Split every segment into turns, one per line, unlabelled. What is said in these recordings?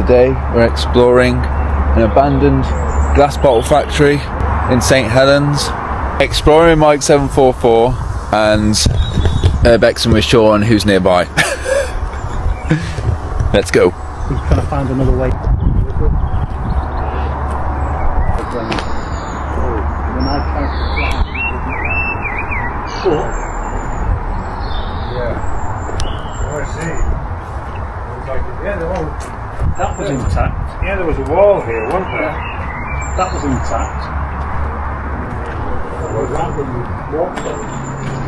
Today we're exploring an abandoned glass bottle factory in St Helens, exploring Mike 744 and Erbexing with Sean, who's nearby. Let's go.
He's trying to find another way. That was intact.
Yeah, there was a wall here, wasn't there?
That was intact.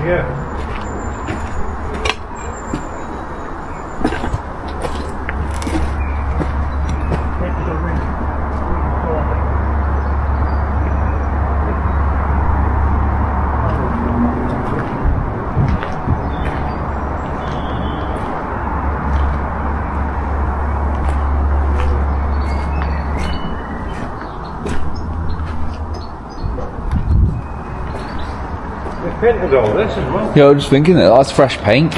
Yeah. Painted all this as well.
Yeah, I was just thinking that's fresh paint.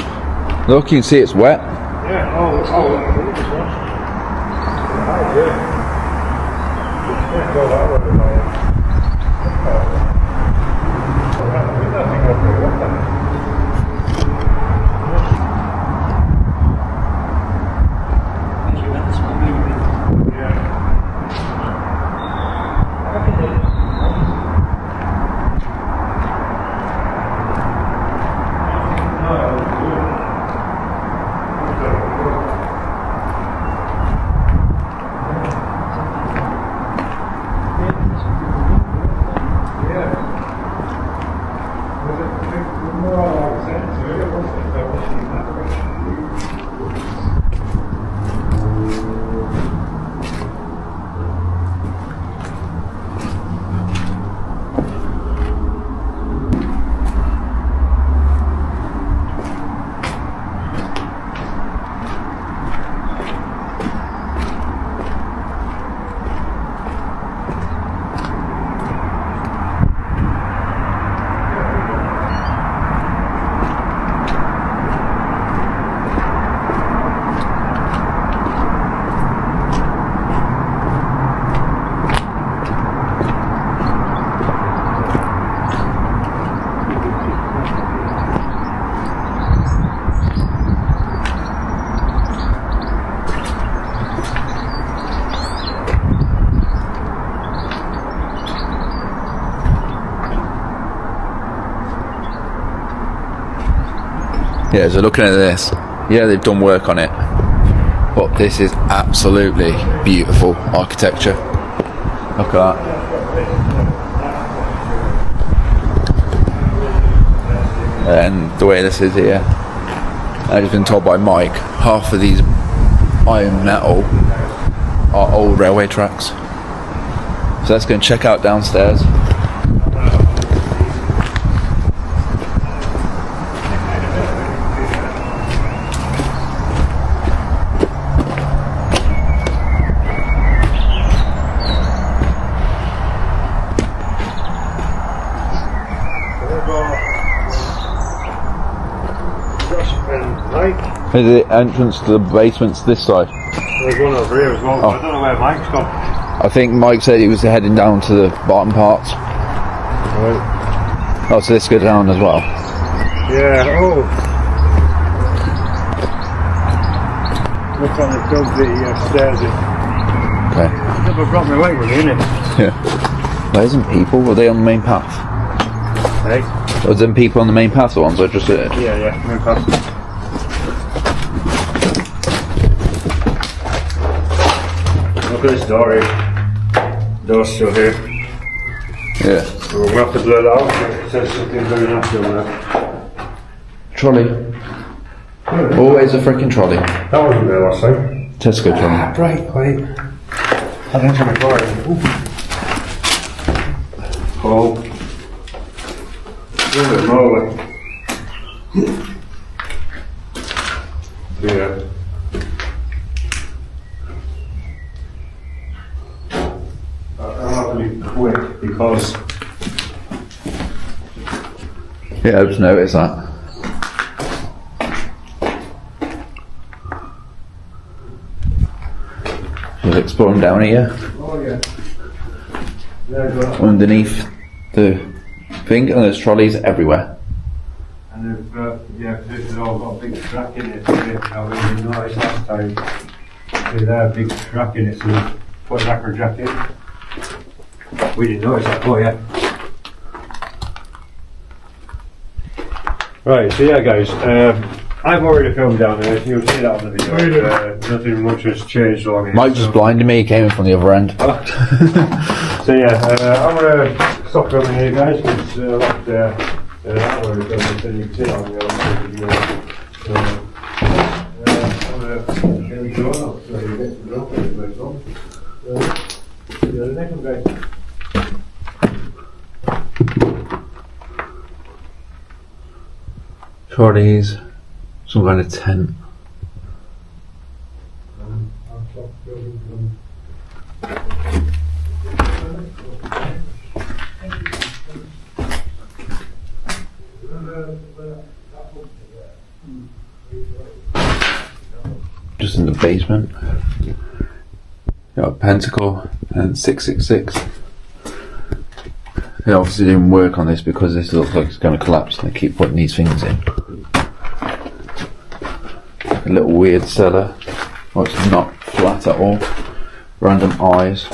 Look, you can see it's wet.
Yeah, oh, yeah. Go that way.
Yeah, so looking at this, yeah, they've done work on it, but this is absolutely beautiful architecture. Look at that. And the way this is here, I've just been told by Mike, half of these iron metal are old railway tracks. So let's go and check out downstairs. The entrance to the basement's this side.
There's one over here as well. Oh. I don't know where Mike's gone.
I think Mike said he was heading down to the bottom parts.
Right.
Oh, so this goes down as well.
Yeah, oh. Looks like they've dug the stairs in.
Okay.
Never brought me away with me, innit?
Yeah. There isn't people, were they on the main path?
Hey?
Was there people on the main path, the ones I just said?
Yeah, main path. Look at this door here. Door's still here.
Yeah.
So we're going to have to blur that out. It says something very nasty on there.
Trolley. Always a freaking trolley.
That wasn't there last time.
Tesco trolley.
Ah, right, wait. I think I'm going. Oh. A little bit more like. Yeah. I'll have to be quick because.
Yeah, I just noticed that. Just exploring down here.
Oh yeah. There's a,
Underneath the thing, and there's trolleys everywhere.
and this has all got a big crack in it. I really noticed last time. See there, a big crack in it, so we put an acro jack in. We didn't notice that, oh yeah. Right, so yeah guys, I've already filmed down there, so you'll see that on the video. Nothing much has changed along here.
Mike just blinded me, he came in from the other end.
So yeah, I'm going to stop filming here guys, because like I've already filmed it, and you can see it on the other video. So, I'm going to get the door out, so you get the door for the place on. See you the next one guys.
Trolleys, some kind of tent. Just in the basement. Got a pentacle and 666. They obviously didn't work on this because this looks like it's going to collapse, and they keep putting these things in. A little weird cellar. Well, it's not flat at all. Random eyes.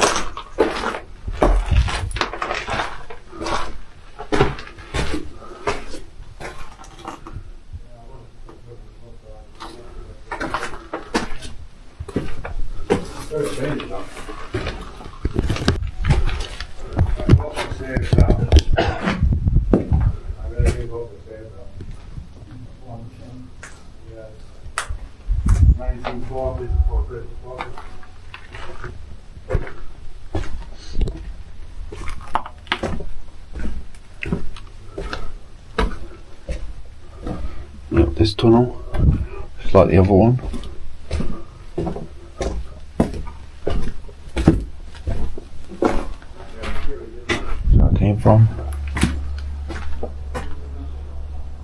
Look, this tunnel, it's like the other one. That's where I came from.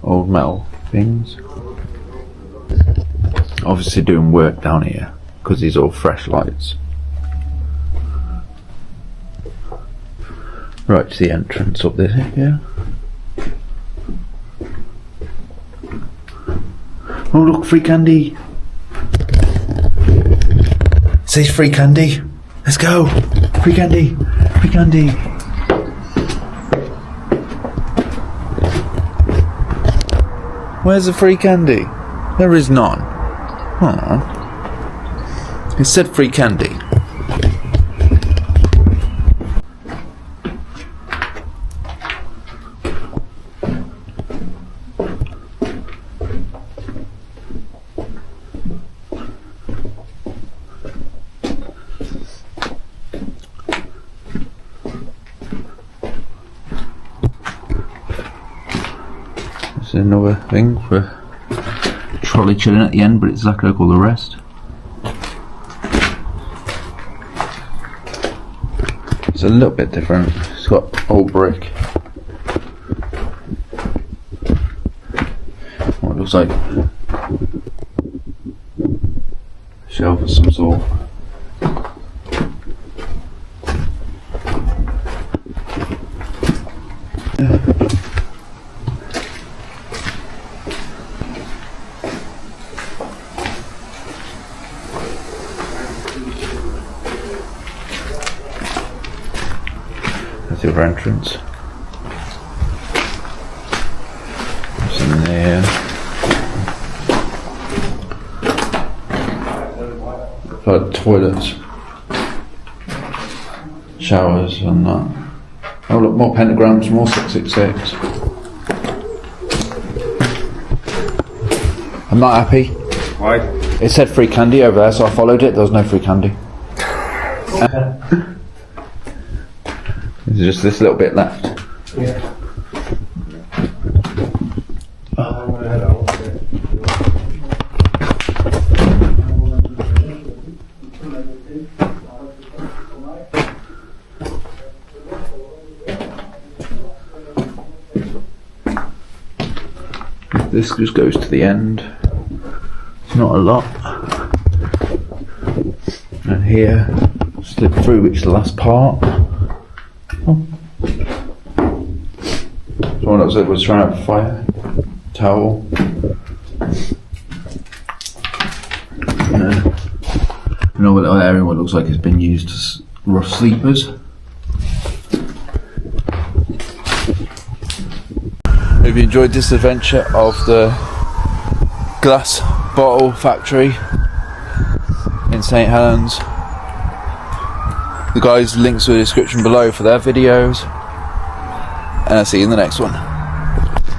Old metal things. Obviously doing work down here because these are all fresh lights. Right to the entrance up there, yeah. Oh look, free candy! It says free candy! Let's go! Free candy! Free candy! Where's the free candy? There is none. Aww. It said free candy. Another thing for trolley chilling at the end, but it's exactly like all the rest. It's a little bit different. It's got old brick. What it looks like a shelf of some sort. The other entrance. What's in there? Like toilets, showers, and that. Oh look, more pentagrams, more 666. I'm not happy.
Why?
It said free candy over there, so I followed it. There was no free candy. There's just this little bit left.
Yeah.
This just goes to the end. It's not a lot. And here, slip through, which is the last part. Oh. Someone else was trying to have a fire towel. Another little area what looks like it's been used as rough sleepers. If you enjoyed this adventure of the glass bottle factory in St Helens, the guys' links in the description below for their videos, and I'll see you in the next one.